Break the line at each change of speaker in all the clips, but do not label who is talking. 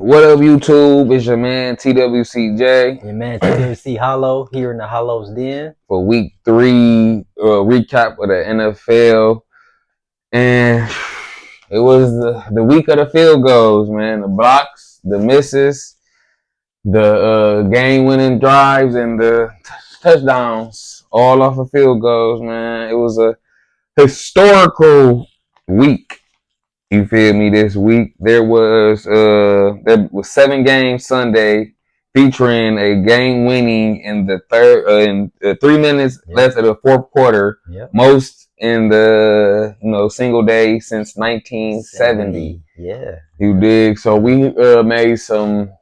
What up, YouTube? It's your man TWCJ.
Your man TWC Hollow here in the Hollow's Den.
For week 3 recap of the NFL. And it was the week of the field goals, man. The blocks, the misses, the game-winning drives, and the touchdowns, all off of field goals, man. It was a historical week. You feel me? This week there was 7 games Sunday featuring a game winning in the third in 3 minutes left of the fourth quarter, most in the single day since 1970.
Yeah,
you dig? So we made some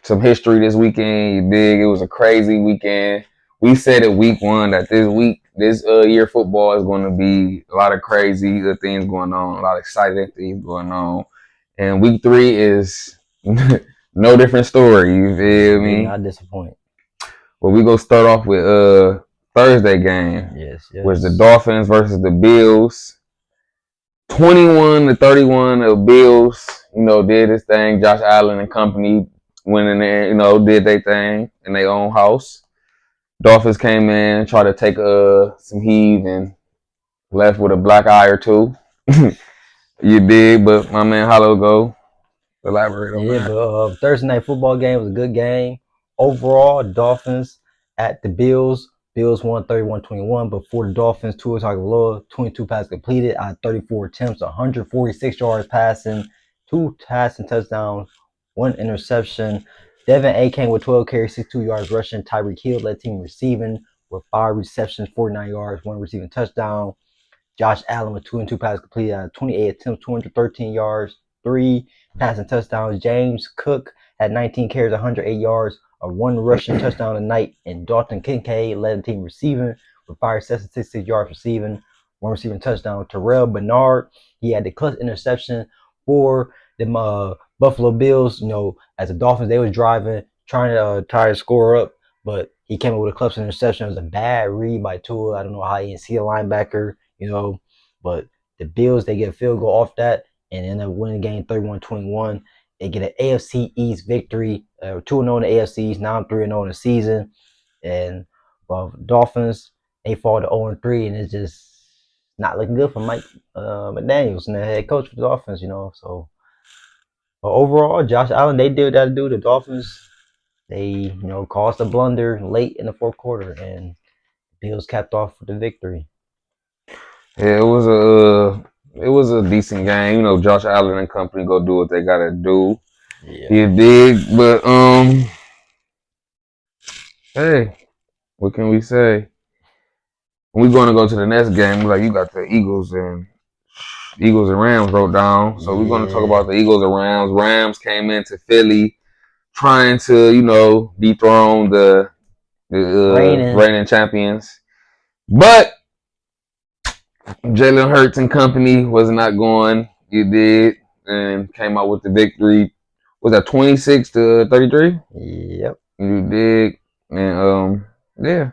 history this weekend. You dig? It was a crazy weekend. We said at week 1 that this year football is going to be a lot of crazy things going on, a lot of exciting things going on. And week 3 is no different story. You feel me?
Not disappoint.
Well, we gonna start off with Thursday game.
Yes.
Was the Dolphins versus the Bills. 21-31. The Bills, did this thing. Josh Allen and company went in there, did their thing in their own house. Dolphins came in, tried to take some heave and left with a black eye or two. You did, but my man Hollow go elaborate on that.
But Thursday night football game was a good game. Overall, Dolphins at the Bills. Bills won 31-21, but for the Dolphins, Tua Tagovailoa, 22 passes completed out of 34 attempts, 146 yards passing, 2 passing touchdowns, 1 interception. Devin Achane with 12 carries, 62 yards rushing. Tyreek Hill led the team receiving with 5 receptions, 49 yards, 1 receiving touchdown. Josh Allen with 2 passes completed out of 28 attempts, 213 yards, 3 passing touchdowns. James Cook had 19 carries, 108 yards, a 1 rushing touchdown tonight. And Dalton Kincaid led the team receiving with 5 receptions, 66 yards receiving, 1 receiving touchdown. Terrell Bernard, he had the clutch interception for the Buffalo Bills. As the Dolphins, they was driving, trying to score up, but he came up with a clutch interception. It was a bad read by Tua. I don't know how he didn't see a linebacker, but the Bills, they get a field goal off that and end up winning the game 31-21. They get an AFC East victory, 2-0 in the AFC East, now 3-0 in the season. And Dolphins, they fall to 0-3, and it's just not looking good for Mike McDaniels and the head coach for the Dolphins, So but overall, Josh Allen, they did what they had to do. The Dolphins, they caused a blunder late in the fourth quarter, and the Bills capped off with the victory.
Yeah, it was a decent game. Josh Allen and company go do what they gotta do.
Yeah.
You dig? But hey, what can we say? We're gonna go to the next game. Like, you got the Eagles and Rams wrote down. So we're gonna talk about the Eagles and Rams. Rams came into Philly trying to, dethrone the reigning champions. But Jalen Hurts and company was not going. You did, and came out with the victory. Was that 26-33?
Yep.
You did, and yeah.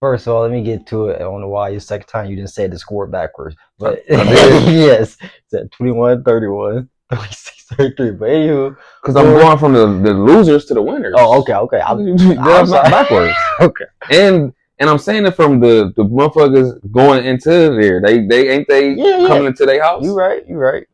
First of all, let me get to it. I don't know why your second time you didn't say the score backwards, but yes, it's at 21-31, 36-33. But anywho,
because I'm going from the losers to the winners.
Oh, okay.
I'm not backwards.
Okay,
and I'm saying it from the motherfuckers going into there. They coming into their house.
You right.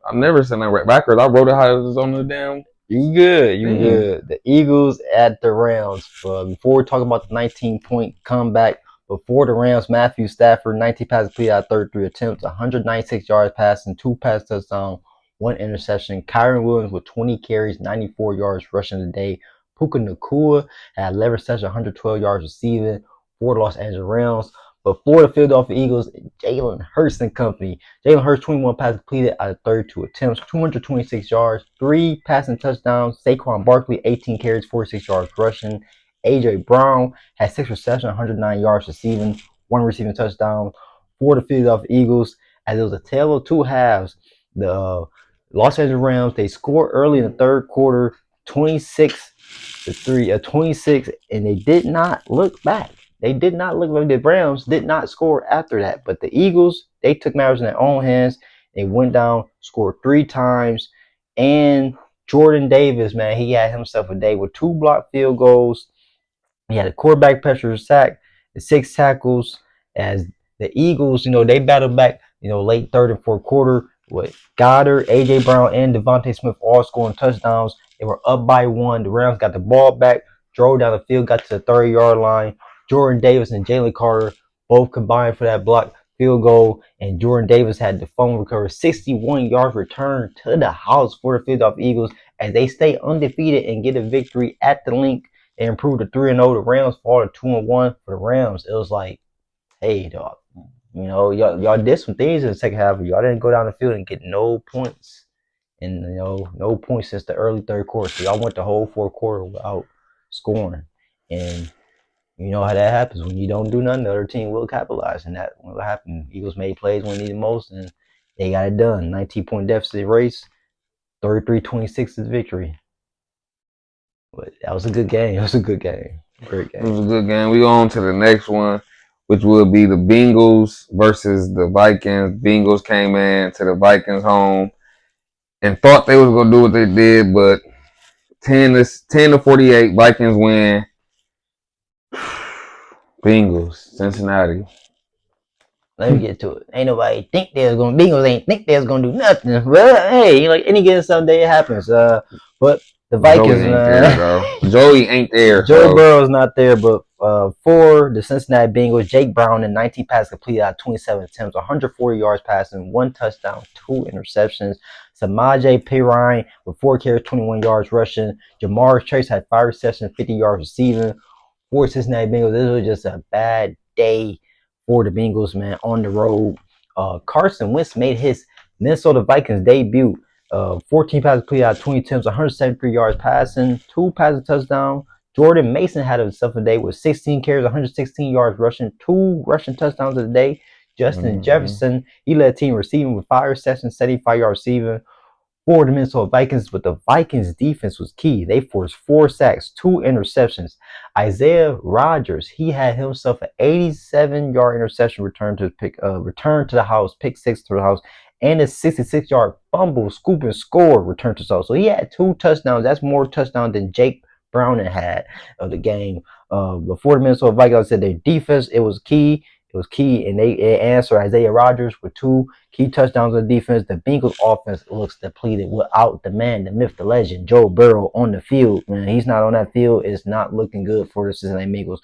I'm never saying that backwards. I wrote it how it was on the damn.
You good. The Eagles at the Rams. Before we talk about the 19-point comeback, before the Rams, Matthew Stafford, 19 passes completed out of 33 attempts, 196 yards passing, 2 pass touchdowns, 1 interception. Kyren Williams with 20 carries, 94 yards rushing today. Puka Nacua had 11 receptions, 112 yards receiving for the Los Angeles Rams. But for the Philadelphia Eagles, Jalen Hurts and company. Jalen Hurts, 21 passes completed out of 32 attempts, 226 yards, 3 passing touchdowns. Saquon Barkley, 18 carries, 46 yards rushing. A.J. Brown had 6 receptions, 109 yards receiving, 1 receiving touchdown for the Philadelphia Eagles. As it was a tale of 2 halves, the Los Angeles Rams, they scored early in the third quarter, 26-3, and they did not look back. They did not look like the Rams did not score after that. But the Eagles, they took matters in their own hands. They went down, scored 3 times, and Jordan Davis, man, he had himself a day with 2 blocked field goals. He had a quarterback pressure sack, 6 tackles. As the Eagles, they battled back, late third and fourth quarter with Goddard, AJ Brown, and Devontae Smith all scoring touchdowns. They were up by 1. The Rams got the ball back, drove down the field, got to the 30-yard line. Jordan Davis and Jalen Carter both combined for that block field goal, and Jordan Davis had the fumble recovery, 61-yard return to the house for the Philadelphia Eagles as they stay undefeated and get a victory at the Link. They improved to 3-0. The Rams fall to 2-1 for the Rams. It was like, hey, dog, y'all did some things in the second half. Y'all didn't go down the field and get no points, and no points since the early third quarter. So y'all went the whole fourth quarter without scoring, and you know how that happens. When you don't do nothing, the other team will capitalize, and that will happen. Eagles made plays when they needed most, and they got it done. 19-point deficit race, 33-26 is victory. But that was a good game. It was a good game. Great game.
It was a good game. We go on to the next one, which will be the Bengals versus the Vikings. Bengals came in to the Vikings home and thought they was gonna do what they did, but 10-48, Vikings win. Bengals, Cincinnati.
Let me get to it. Ain't nobody think they was gonna Bengals ain't think they was gonna do nothing. Well, hey, like any given Sunday it happens. But the Vikings,
Joey ain't there.
Joe Burrow's not there, but for the Cincinnati Bengals, Jake Brown and 19 passes completed out of 27 attempts, 140 yards passing, 1 touchdown, 2 interceptions. Samaje Perine with 4 carries, 21 yards rushing. Jamar Chase had 5 receptions, 50 yards receiving. For Cincinnati Bengals, this was just a bad day for the Bengals, man, on the road. Carson Wentz made his Minnesota Vikings debut. 14 passes completed out of 20 attempts, 173 yards passing, 2 passing touchdowns. Jordan Mason had himself a day with 16 carries, 116 yards rushing, 2 rushing touchdowns of the day. Justin Jefferson, he led the team receiving with 5 receptions, 75 yards receiving for the Minnesota Vikings, but the Vikings defense was key. They forced 4 sacks, 2 interceptions. Isaiah Rodgers, he had himself an 87-yard interception return to the house, pick 6 to the house, and a 66-yard fumble, scoop and score return to the house. So he had 2 touchdowns. That's more touchdowns than Jake Brown had of the game. Before the Minnesota Vikings, I said their defense, it was key. It was key, and they answered Isaiah Rodgers with 2 key touchdowns on defense. The Bengals offense looks depleted without the man, the myth, the legend, Joe Burrow on the field. Man, he's not on that field. It's not looking good for the Cincinnati Bengals.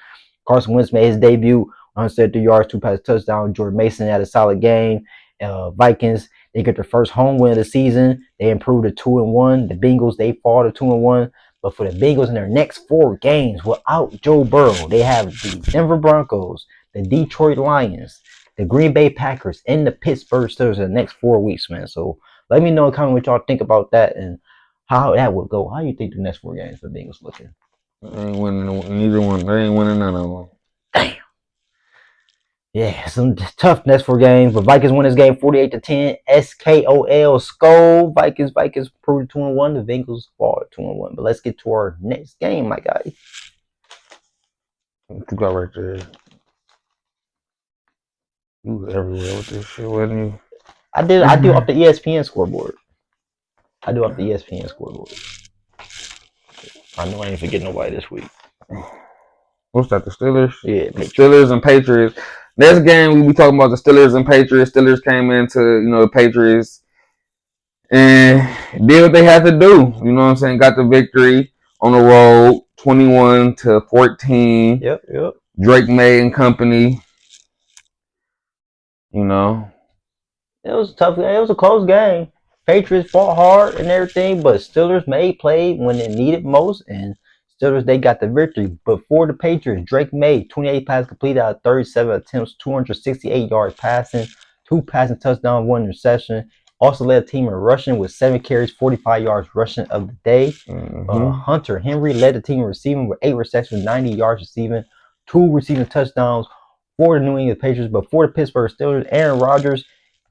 Carson Wentz made his debut, 173 yards, 2 passes touchdown. Jordan Mason had a solid game. Vikings, they get their first home win of the season. They improved to 2-1. The Bengals, they fall to 2-1. But for the Bengals in their next 4 games without Joe Burrow, they have the Denver Broncos, the Detroit Lions, the Green Bay Packers, and the Pittsburgh Steelers in the next 4 weeks, man. So let me know kind of what y'all think about that and how that would go. How you think the next 4 games for the Bengals looking?
They ain't winning neither one. They ain't winning none of them.
Damn. Yeah, some tough next 4 games. But Vikings win this game 48-10. SKOL, Skull. Vikings proved 2-1. The Bengals fall 2-1. But let's get to our next game, my guy.
What you got right there? You was everywhere with this shit, wasn't you?
I do off the ESPN scoreboard. I know I ain't forget nobody this week.
What's that, the Steelers?
Yeah,
Steelers and Patriots. Next game, we be talking about the Steelers and Patriots. Steelers came into, the Patriots and did what they had to do. You know what I'm saying? Got the victory on the road, 21-14.
Yep.
Drake May and company. It
was a tough game. It was a close game. Patriots fought hard and everything, but Steelers played when it needed most, and Steelers, they got the victory. But for the Patriots, Drake May, 28 passes completed out of 37 attempts, 268 yards passing, 2 passing touchdowns, 1 interception. Also led the team in rushing with 7 carries, 45 yards rushing of the day. Hunter Henry led the team in receiving with 8 receptions, 90 yards receiving, 2 receiving touchdowns for the New England Patriots. But for the Pittsburgh Steelers, Aaron Rodgers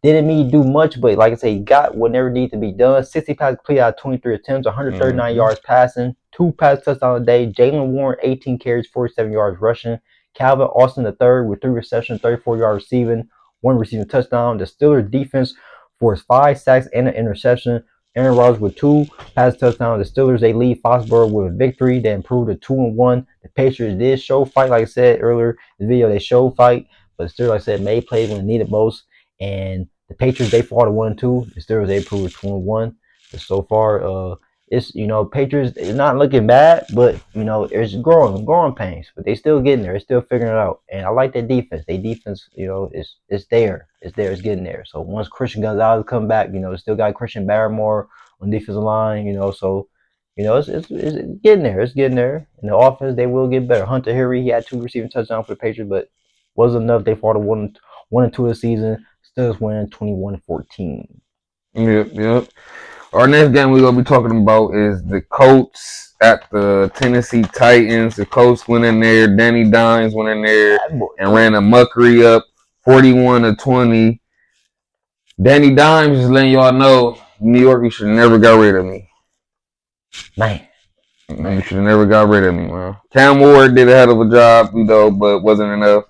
didn't need to do much, but like I say, he got whatever needed to be done. 60 passes completed out of 23 attempts, 139 yards passing, 2 pass touchdowns a day. Jaylen Warren, 18 carries, 47 yards rushing. Calvin Austin III with 3 receptions, 34 yards receiving, 1 receiving touchdown. The Steelers defense forced 5 sacks and an interception. Aaron Rodgers with 2 pass touchdowns. The Steelers, they lead Foxborough with a victory. They improved to 2-1. The Patriots did show fight, like I said earlier in the video. They showed fight, but the Steelers, like I said, made plays when they needed most. And the Patriots, they fought to 1-2. The Steelers, they improved to 2-1. But so far, it's Patriots is not looking bad, but it's growing pains. But they still getting there. It's still figuring it out. And I like their defense. Their defense, it's there. It's getting there. So once Christian Gonzalez come back, still got Christian Barrymore on defensive line. So it's getting there. It's getting there. And the offense, they will get better. Hunter Henry, he had 2 receiving touchdowns for the Patriots, but wasn't enough. They fought to 1-2 of the season. Steelers win 21-14.
Yep. Our next game we're going to be talking about is the Colts at the Tennessee Titans. The Colts went in there. Danny Dimes went in there and ran a muckery up 41-20. Danny Dimes is letting y'all know, New York, you should have never got rid of me.
Man.
You should have never got rid of me, man. Cam Ward did a hell of a job, but wasn't enough.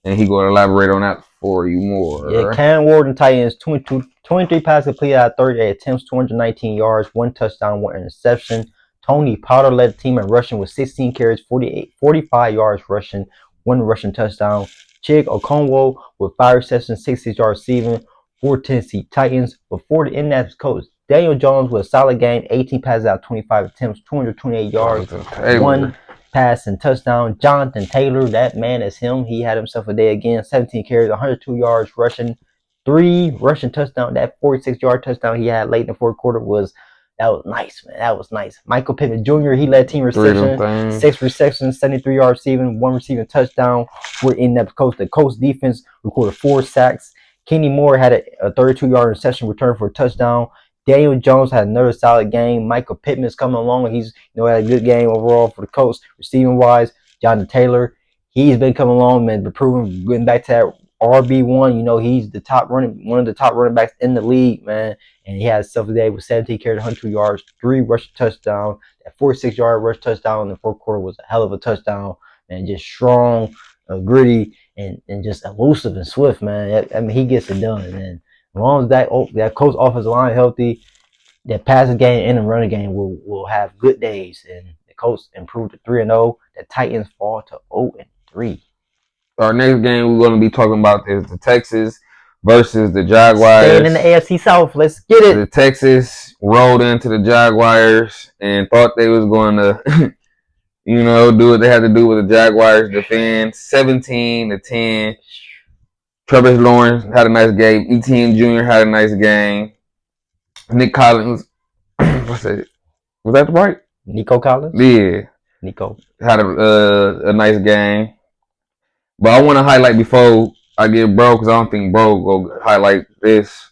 And he going to elaborate on that for you more.
Yeah, Cam Ward and Titans, 23 passes completed out of 38 attempts, 219 yards, 1 touchdown, 1 interception. Tony Pollard led the team in rushing with 16 carries, 45 yards rushing, 1 rushing touchdown. Chig Okonkwo with 5 receptions, 66 yards receiving for Tennessee Titans. Before the Indianapolis Colts, Daniel Jones with a solid game, 18 passes out of 25 attempts, 228 yards, 1 pass and touchdown. Jonathan Taylor, that man is him. He had himself a day again, 17 carries, 102 yards rushing, 3 rushing touchdowns. That 46-yard touchdown he had late in the fourth quarter was nice, man. That was nice. Michael Pittman Jr., he led team reception, 6 receptions, 73 yards receiving, 1 receiving touchdown for Indianapolis Colts. The Colts defense recorded 4 sacks. Kenny Moore had a 32-yard reception return for a touchdown. Daniel Jones had another solid game. Michael Pittman's coming along. He's had a good game overall for the Colts receiving wise. Jonathan Taylor, he's been coming along, man, but proving getting back to that RB1. He's one of the top running backs in the league, man. And he had himself today with 17 carries, 102 yards, 3 rush touchdowns. That 46-yard rush touchdown in the fourth quarter was a hell of a touchdown, and just strong, gritty, and just elusive and swift, man. I mean, he gets it done, man. As long as that Colts offensive line healthy, that passing game and the running game will have good days, and the Colts improve to 3-0. The Titans fall to 0-3.
Our next game we're going to be talking about is the Texans versus the Jaguars.
Staying in the AFC South, let's get it.
The Texans rolled into the Jaguars and thought they was going to, do what they had to do with the Jaguars. Defend 17-10. Trevor Lawrence had a nice game. Etienne Jr. had a nice game. Nick Collins, what's that? Was that right?
Nico Collins?
Yeah.
Nico.
Had a nice game. But I want to highlight before I get Bro, because I don't think Bro will highlight this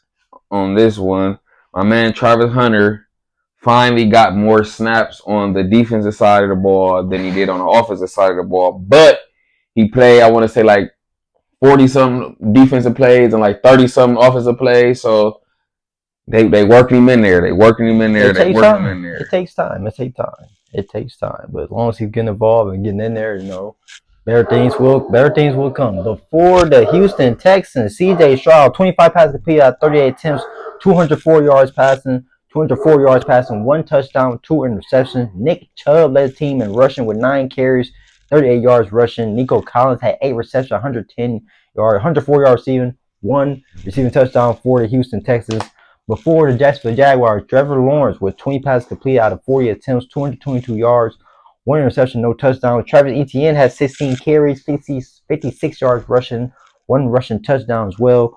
on this one. My man Travis Hunter finally got more snaps on the defensive side of the ball than he did on the offensive side of the ball. But he played, I want to say, like 40-something defensive plays and like 30-something offensive plays. So they working him in there. They working him in there.
It takes time. But as long as he's getting involved and getting in there, better things will come. Before the Houston Texans, C.J. Stroud, 25 passes completed out of 38 attempts, 204 yards passing, 1 touchdown, 2 interceptions. Nick Chubb led the team in rushing with 9 carries, 38 yards rushing. Nico Collins had 8 receptions, 110 yards, 104 yards receiving, 1 receiving touchdown for the Houston Texans. Before the Jacksonville Jaguars, Trevor Lawrence with 20 passes completed out of 40 attempts, 222 yards, 1 interception, no touchdown. Travis Etienne had 16 carries, 56 yards rushing, 1 rushing touchdown as well.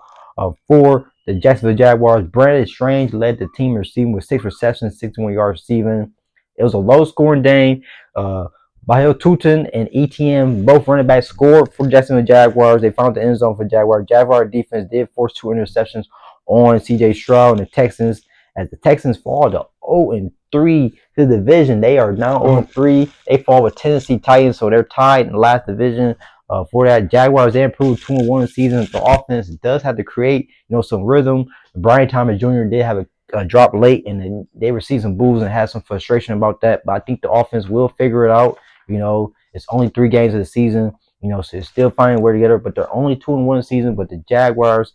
For the Jacksonville Jaguars, Brandon Strange led the team receiving with 6 receptions, 61 yards receiving. It was a low-scoring game. Bahel Tutin and ETN, both running backs, scored for Jacksonville Jaguars. They found the end zone for Jaguars. Jaguar defense did force 2 interceptions on C.J. Stroud and the Texans. As the Texans fall to 0-3 to the division, they are now 0-3. They fall with Tennessee Titans, so they're tied in the last division. For that, Jaguars, they improved 2-1 season. The offense does have to create, some rhythm. Brian Thomas Jr. did have a drop late, and they received some boos and had some frustration about that. But I think the offense will figure it out. It's only 3 games of the season, so they're still finding where to get it. But they're only 2-1 season. But the Jaguars,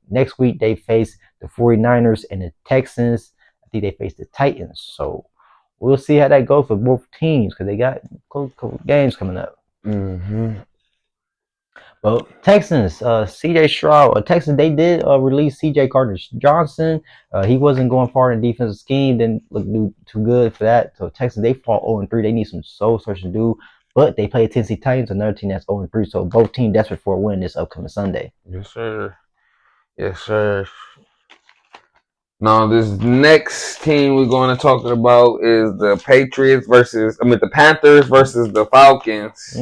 next week they face the 49ers and the Texans. I see they face the Titans. So we'll see how that goes for both teams because they got couple games coming up. Well, Texans, C.J. Stroud, Texans, they did release C.J. Gardner-Johnson. He wasn't going far in the defensive scheme, didn't look too good for that. So Texans, they fall 0-3. They need some soul searching to do, but they play Tennessee Titans, another team that's 0-3. So both teams desperate for a win this upcoming Sunday.
Yes, sir. Yes, sir. Now, this next team we're going to talk about is the Panthers versus the Falcons.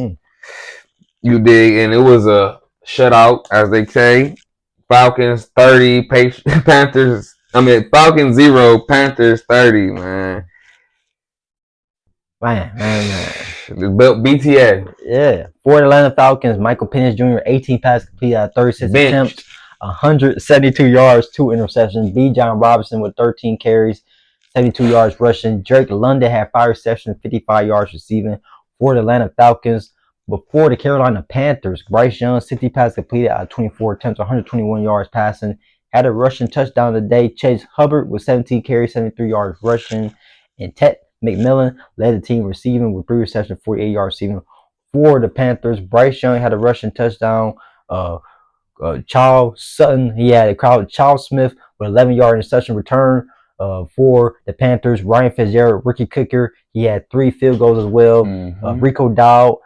You dig? And it was a shutout, as they say. Falcons 30, Falcons 0, Panthers 30, man.
Man.
BTA.
Yeah. For the Atlanta Falcons, Michael Penix Jr., 18 passes completed out of 36 attempts, 172 yards, 2 interceptions. Bijan Robinson with 13 carries, 72 yards rushing. Drake London had 5 receptions, 55 yards receiving. For the Atlanta Falcons, before the Carolina Panthers, Bryce Young, 60 passes completed out of 24 attempts, 121 yards passing. Had a rushing touchdown today. Chase Hubbard with 17 carries, 73 yards rushing. And Ted McMillan led the team receiving with 3 receptions, 48 yards receiving. For the Panthers, Bryce Young had a rushing touchdown. Charles Sutton, he had a crowd. Charles Smith with 11-yard interception return. For the Panthers, Ryan Fitzgerald, rookie kicker, he had 3 field goals as well. Rico Dowd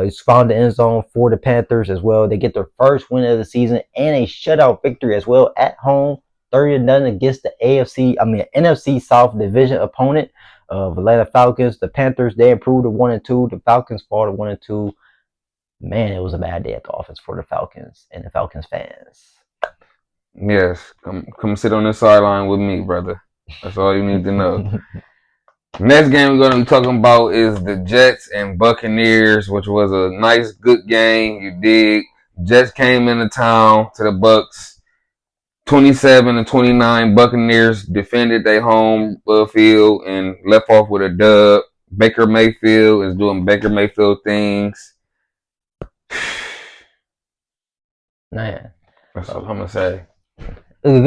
is found the end zone for the Panthers as well. They get their first win of the season and a shutout victory as well at home, 30-0 against the NFC South division opponent of Atlanta Falcons. The Panthers, they improved to 1-2. The Falcons fall to 1-2. Man, it was a bad day at the office for the Falcons and the Falcons fans.
Yes, come sit on the sideline with me, brother. That's all you need to know. Next game we're going to be talking about is the Jets and Buccaneers, which was a nice, good game. You dig? Jets came into town to the Bucs, 27-29. Buccaneers defended their home field and left off with a dub. Baker Mayfield is doing Baker Mayfield things.
Man,
that's all I'm going to say.
It was a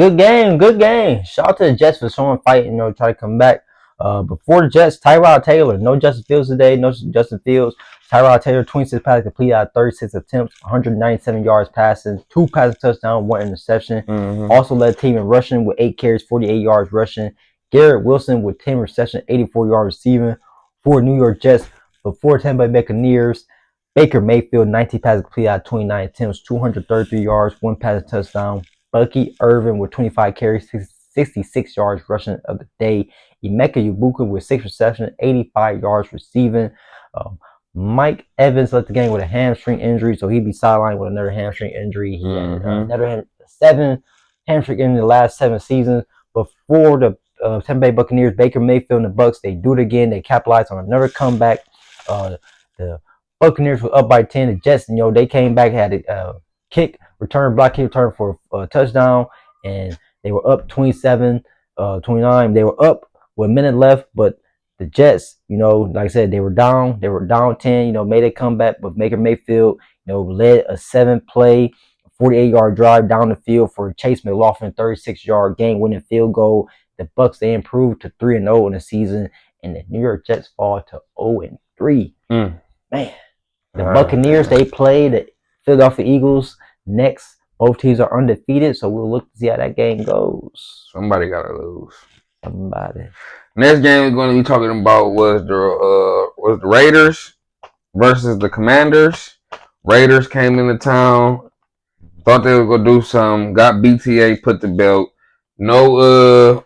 good game. Shout out to the Jets for showing fight, try to come back. Before the Jets, Tyrod Taylor, no Justin Fields today, no Justin Fields. Tyrod Taylor, 26 passes completed out of 36 attempts, 197 yards passing, 2 passing touchdowns, 1 interception. Also led the team in rushing with 8 carries, 48 yards rushing. Garrett Wilson with 10 receptions, 84 yards receiving. For New York Jets, before Tampa Bay Buccaneers, Baker Mayfield, 19 passes completed out of 29 attempts, 233 yards, 1 passing touchdown. Bucky Irvin with 25 carries, 66 yards rushing of the day. Emeka Egbuka with 6 receptions, 85 yards receiving. Mike Evans left the game with a hamstring injury, so he'd be sidelined with another hamstring injury. He had another 7 hamstring in the last 7 seasons. Before the Tampa Bay Buccaneers, Baker Mayfield and the Bucs, they do it again. They capitalized on another comeback. The Buccaneers were up by 10. The Jets, they came back, had a kick return for a touchdown, and they were up 27-29. They were up with a minute left, but the Jets, like I said, they were down 10, made a comeback, but Baker Mayfield, led a 7-play, 48-yard drive down the field for Chase McLaughlin, 36-yard game-winning field goal. The Bucs, they improved to 3-0 in the season, and the New York Jets fall to 0-3. Man, the Buccaneers, they play the Philadelphia Eagles next. Both teams are undefeated, so we'll look to see how that game goes.
Somebody got to lose.
Somebody.
Next game we're going to be talking about was the Raiders versus the Commanders. Raiders came into town, thought they were going to do something, got BTA put to belt. No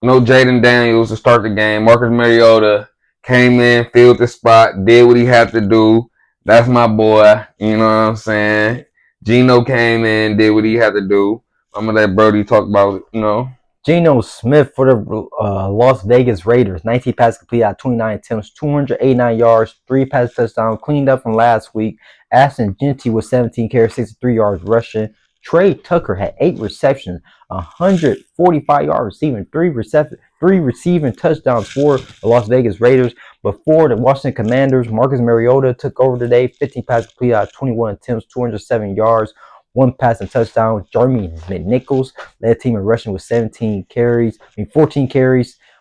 Jaden Daniels to start the game. Marcus Mariota came in, filled the spot, did what he had to do. That's my boy. You know what I'm saying? Geno came in, did what he had to do. I'm going to let Brody talk about it,
Geno Smith for the Las Vegas Raiders. 19 passes completed out of 29 attempts, 289 yards, 3 passes touchdowns, cleaned up from last week. Ashton Genty with 17 carries, 63 yards rushing. Trey Tucker had 8 receptions, 145 yards receiving, 3 receiving touchdowns for the Las Vegas Raiders. Before the Washington Commanders, Marcus Mariota took over today. 15 passes completed out of 21 attempts, 207 yards, 1 passing touchdown. Jeremy McNichols led the team in rushing with 14 carries,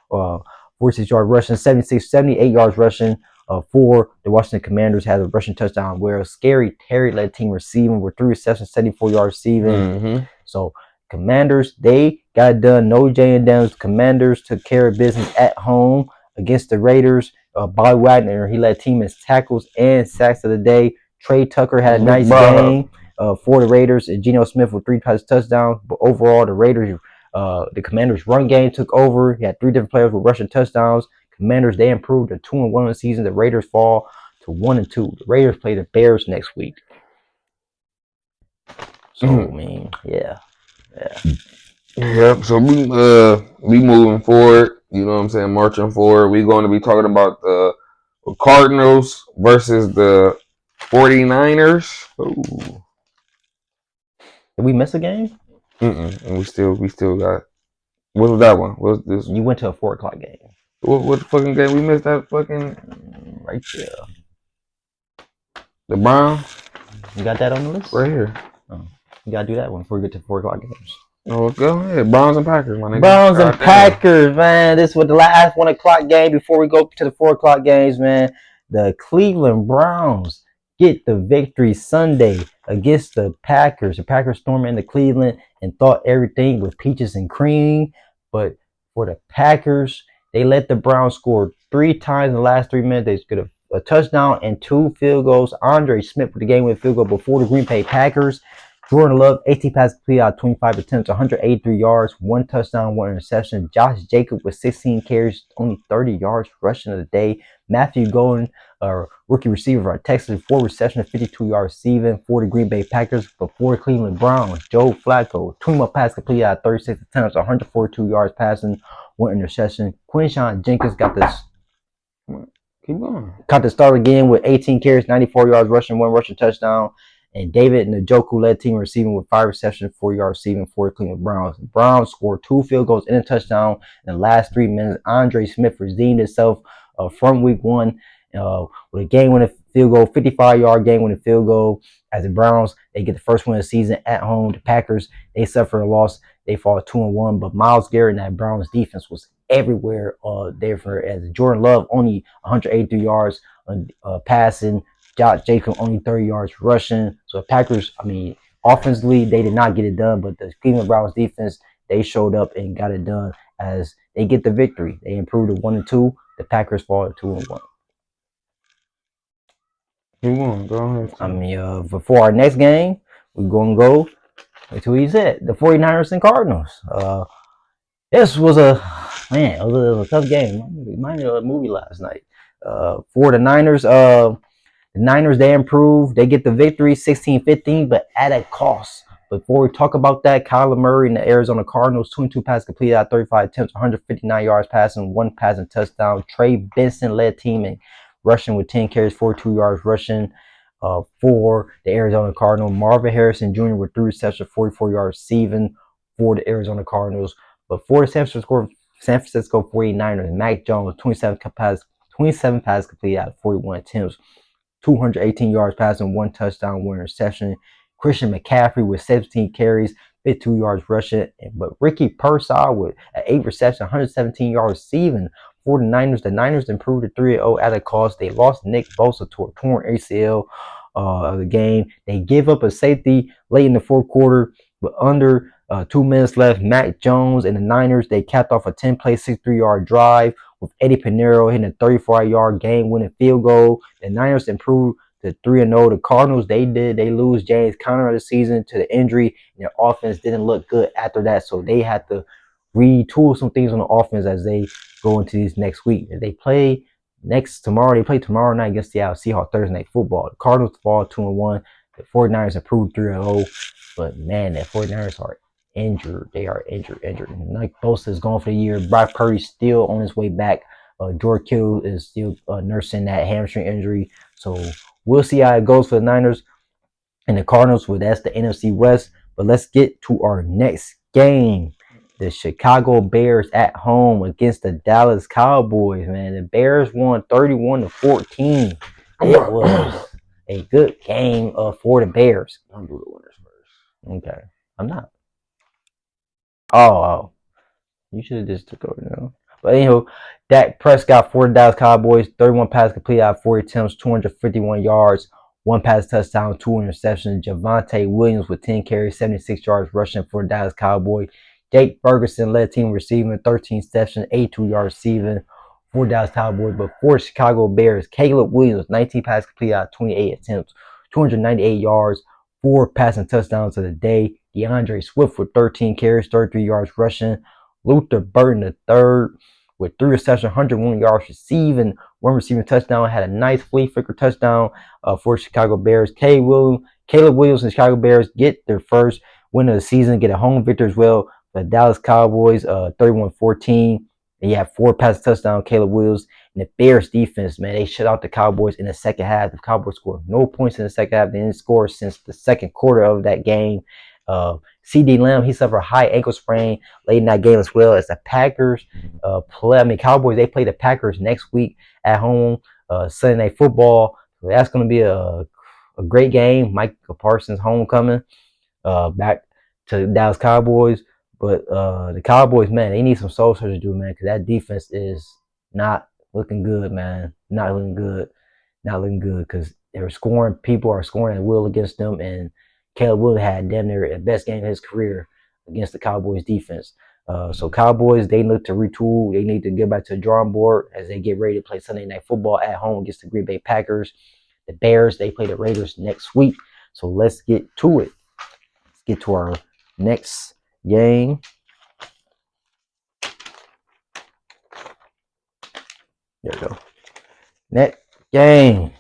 46 yards rushing, 78 yards rushing. For the Washington Commanders had a rushing touchdown, where Scary Terry led the team receiving with 3 receptions, 74 yards receiving.
Mm-hmm.
So Commanders, they got it done. No J&Ms. Commanders took care of business at home against the Raiders. Bobby Wagner, he led the team in tackles and sacks of the day. Trey Tucker had a nice game for the Raiders, and Geno Smith with 3 touchdowns. But overall, the Commanders' run game took over. He had 3 different players with rushing touchdowns. Commanders, they improved to 2-1 in the season. The Raiders fall to 1-2. The Raiders play the Bears next week. So I mean, yeah.
Yep. So we moving forward. You know what I'm saying? Marching forward. We're going to be talking about the Cardinals versus the 49ers. Ooh.
Did we miss a game?
And we still got. What was that one? What was this?
You went to a 4:00 game.
What fucking game? We missed that fucking
right there.
The Browns.
You got that on the list?
Right here.
Oh, you gotta do that one before we get to 4:00 games.
Oh, go ahead. Browns and Packers, my nigga.
Browns and Packers, man. This was the last 1:00 game before we go to the 4:00 games, man. The Cleveland Browns get the victory Sunday against the Packers. The Packers stormed into Cleveland and thought everything was peaches and cream. But for the Packers, they let the Browns score 3 times in the last 3 minutes. They got a touchdown and 2 field goals. Andre Smith with the game-winning field goal before the Green Bay Packers. Jordan Love, 18 passes completed out of 25 attempts, 183 yards, 1 touchdown, 1 interception. Josh Jacobs with 16 carries, only 30 yards rushing of the day. Matthew Golden, rookie receiver for Texas, 4 receptions, 52 yards receiving for the Green Bay Packers. Before the Cleveland Browns, Joe Flacco, 21 passes completed out of 36 attempts, 142 yards passing, 1 interception. Quinshawn Jenkins got this.
Keep going.
Caught the start again with 18 carries, 94 yards rushing, 1 rushing touchdown. And David Njoku led team receiving with 5 receptions, 4 yards receiving for the Cleveland Browns. The Browns scored 2 field goals and a touchdown in the last 3 minutes. Andre Smith redeemed himself from week 1 with a game-winning field goal, 55-yard game-winning field goal. As the Browns, they get the first win of the season at home. The Packers, they suffer a loss. They fall 2-1. But Myles Garrett and that Browns defense was everywhere there for as Jordan Love only 183 yards passing. Josh Jacobs only 30 yards rushing. So the Packers, I mean, offensively, they did not get it done, but the Cleveland Browns defense, they showed up and got it done as they get the victory. They improved to 1-2. The Packers fall to 2-1.
Go ahead.
I mean, before our next game, we're going to go to what he said, the 49ers and Cardinals. This was it was a tough game. Reminded me of a movie last night. For the Niners, the Niners, they improved. They get the victory 16-15, but at a cost. Before we talk about that, Kyler Murray and the Arizona Cardinals, 22 passes completed out of 35 attempts, 159 yards passing, 1 passing touchdown. Trey Benson led team in rushing with 10 carries, 42 yards rushing for the Arizona Cardinals. Marvin Harrison Jr. with 3 receptions, 44 yards receiving for the Arizona Cardinals. But for the San Francisco 49ers, Mac Jones, 27 passes completed out of 41 attempts. 218 yards passing, 1 touchdown, 1 interception. Christian McCaffrey with 17 carries, 52 yards rushing. But Ricky Pearsall with 8 receptions, 117 yards receiving for the Niners. The Niners improved to 3-0 at a cost. They lost Nick Bosa to a torn ACL of the game. They give up a safety late in the 4th quarter, but under 2 minutes left, Mac Jones and the Niners, they capped off a 10-play, 63-yard drive with Eddie Pinheiro hitting a 34-yard game-winning field goal. The Niners improved to 3-0. The Cardinals, they lose James Conner of the season to the injury, and their offense didn't look good after that, so they had to retool some things on the offense as they go into this next week. If they play tomorrow night against the Seahawks Thursday Night Football. The Cardinals fall 2-1. The 49ers improved 3-0, but man, the 49ers are injured. They are injured. Nick Bosa is gone for the year. Brock Purdy's still on his way back. George Kittle is still nursing that hamstring injury. So we'll see how it goes for the Niners and the Cardinals. Well, that's the NFC West. But let's get to our next game. The Chicago Bears at home against the Dallas Cowboys, man. The Bears won 31-14. It was a good game for the Bears.
I'll do the winners first.
Okay. I'm not. Oh. You should have just took over now. But anyhow, Dak Prescott for the Dallas Cowboys, 31 passes completed out of 40 attempts, 251 yards, one pass touchdown, two interceptions. Javonte Williams with 10 carries, 76 yards rushing for the Dallas Cowboys. Jake Ferguson led the team receiving 13 receptions, 82 yards receiving for the Dallas Cowboys. But for the Chicago Bears, Caleb Williams, 19 passes completed out of 28 attempts, 298 yards, four passing touchdowns of the day. DeAndre Swift with 13 carries, 33 yards rushing. Luther Burton III with 3 receptions, 101 yards receiving, one receiving touchdown, had a nice flea flicker touchdown for Chicago Bears. Caleb Williams and Chicago Bears get their first win of the season, get a home victory as well. The Dallas Cowboys 31-14. And you have 4 passing touchdowns, Caleb Williams. And the Bears defense, man, they shut out the Cowboys in the second half. The Cowboys scored no points in the second half. They didn't score since the second quarter of that game. CD Lamb, he suffered a high ankle sprain late in that game as well as the Packers play. I mean, Cowboys, they play the Packers next week at home, Sunday Night Football. So that's going to be a great game. Micah Parsons homecoming back to Dallas Cowboys. But the Cowboys, man, they need some soul search to do, man, because that defense is not looking good, man. Not looking good. Not looking good because they're scoring. People are scoring at will against them, and Caleb Williams had damn near the best game of his career against the Cowboys defense. So Cowboys, they look to retool. They need to get back to the drawing board as they get ready to play Sunday Night Football at home against the Green Bay Packers. The Bears, they play the Raiders next week. So let's get to it. Let's get to our next game. There we go. Next game.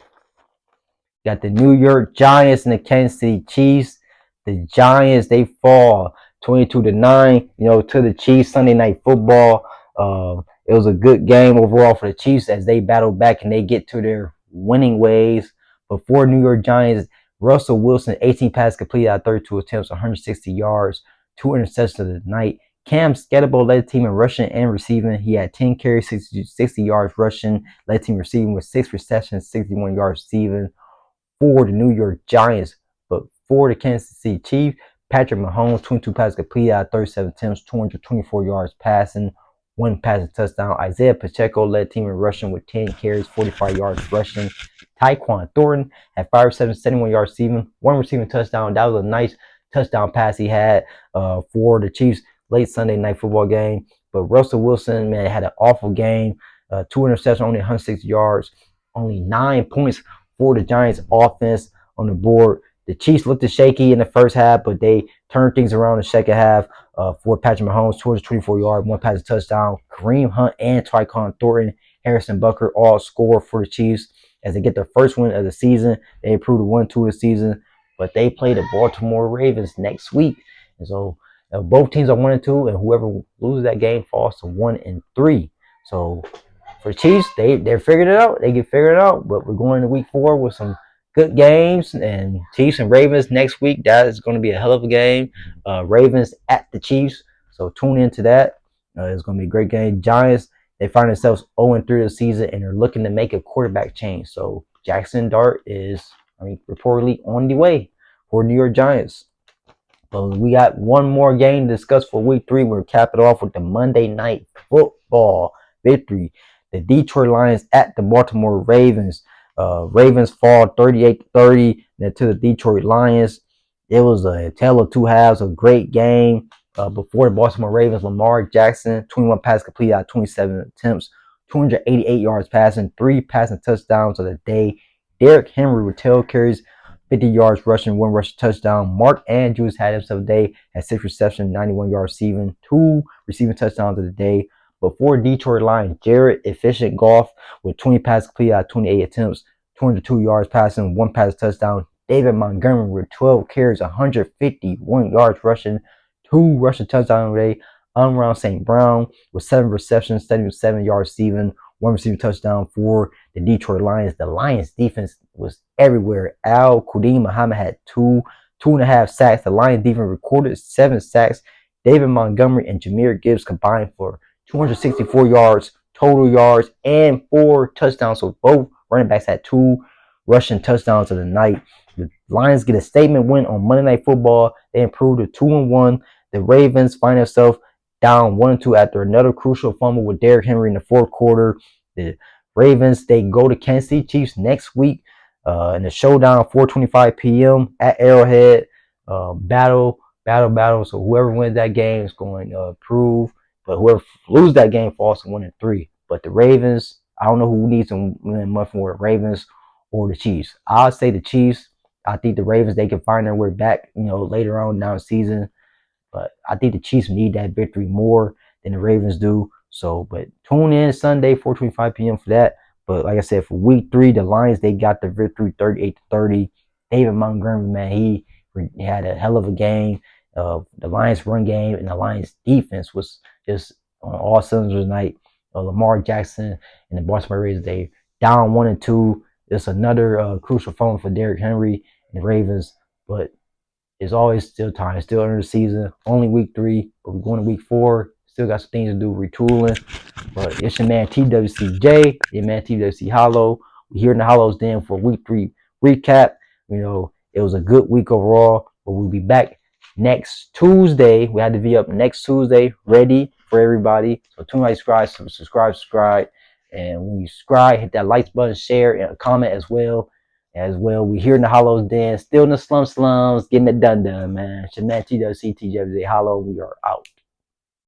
Got the New York Giants and the Kansas City Chiefs. The Giants, they fall 22-9, to the Chiefs. Sunday Night Football. It was a good game overall for the Chiefs as they battle back and they get to their winning ways. But for New York Giants, Russell Wilson, 18 passes completed out of 32 attempts, 160 yards, 2 interceptions of the night. Cam Sketable led the team in rushing and receiving. He had 10 carries, 60 yards rushing, led the team receiving with 6 receptions, 61 yards receiving for the New York Giants. But for the Kansas City Chiefs, Patrick Mahomes, 22 passes completed out of 37 attempts, 224 yards passing, 1 passing touchdown. Isaiah Pacheco led the team in rushing with 10 carries, 45 yards rushing. Tyquan Thornton had 5 receptions, 71 yards receiving, 1 receiving touchdown. That was a nice touchdown pass he had for the Chiefs late Sunday Night Football game. But Russell Wilson, man, had an awful game. 2 interceptions, only 160 yards, only 9 points for the Giants offense on the board. The Chiefs looked shaky in the first half, but they turned things around in the second half for Patrick Mahomes, 224 yards, 1 passing touchdown. Kareem Hunt and Tyquan Thornton, Harrison Butker all score for the Chiefs as they get their first win of the season. They improved to 1-2 of the season, but they play the Baltimore Ravens next week. And so both teams are 1-2, and whoever loses that game falls to 1-3. So for the Chiefs, they're figured it out. They get figured it out. But we're going to week 4 with some good games, and Chiefs and Ravens next week. That is going to be a hell of a game. Ravens at the Chiefs. So tune into that. It's going to be a great game. Giants, they find themselves 0-3 this season, and they're looking to make a quarterback change. So Jackson Dart is, reportedly on the way for New York Giants. But we got one more game to discuss for week 3. We'll cap it off with the Monday Night Football victory. The Detroit Lions at the Baltimore Ravens. Ravens fall 38-30 to the Detroit Lions. It was a tale of two halves, a great game. Before the Baltimore Ravens, Lamar Jackson, 21 passes completed out of 27 attempts, 288 yards passing, 3 passing touchdowns of the day. Derrick Henry with 12 carries, 50 yards rushing, 1 rushing touchdown. Mark Andrews had himself a day, had 6 receptions, 91 yards receiving, 2 receiving touchdowns of the day. Before Detroit Lions, Jared Efficient Goff with 20 passes completed out of 28 attempts, 202 yards passing, 1 pass touchdown. David Montgomery with 12 carries, 151 yards rushing, 2 rushing touchdowns today. Amon St. Brown with 7 receptions, 77 yards receiving, 1 receiving touchdown for the Detroit Lions. The Lions defense was everywhere. Al-Quadin Muhammad had 2.5 sacks. The Lions defense recorded 7 sacks. David Montgomery and Jahmyr Gibbs combined for 264 yards, total yards, and 4 touchdowns. So both running backs had 2 rushing touchdowns of the night. The Lions get a statement win on Monday Night Football. They improved to 2-1. The Ravens find themselves down 1-2 after another crucial fumble with Derrick Henry in the fourth quarter. The Ravens, they go to Kansas City Chiefs next week in the showdown, 4:25 p.m. at Arrowhead. Battle. So whoever wins that game is going to improve. But whoever loses that game falls to 1-3. But the Ravens, I don't know who needs to win much more, Ravens or the Chiefs. I'll say the Chiefs. I think the Ravens, they can find their way back, later on down the season. But I think the Chiefs need that victory more than the Ravens do. So, but tune in Sunday, 4:25 p.m. for that. But like I said, for week 3, the Lions, they got the victory 38-30. David Montgomery, man, he had a hell of a game. The Lions run game and the Lions defense was just on all cylinders tonight. Lamar Jackson and the Baltimore Ravens, they down 1-2. It's another crucial fumble for Derrick Henry and the Ravens. But it's always still time. It's still under the season. Only week 3, but we're going to week 4. Still got some things to do, retooling. But it's your man TWCJ, your man TWC Hollow. We're here in the Hollow's Den for week 3 recap. It was a good week overall, but we'll be back next Tuesday. We had to be up next Tuesday, ready for everybody. So tune in, subscribe. And when you subscribe, hit that like button, share, and comment as well. We here in the Hollow's Den, still in the slums, getting it done, man. It's your man TWC, TWC Hollow. We are out.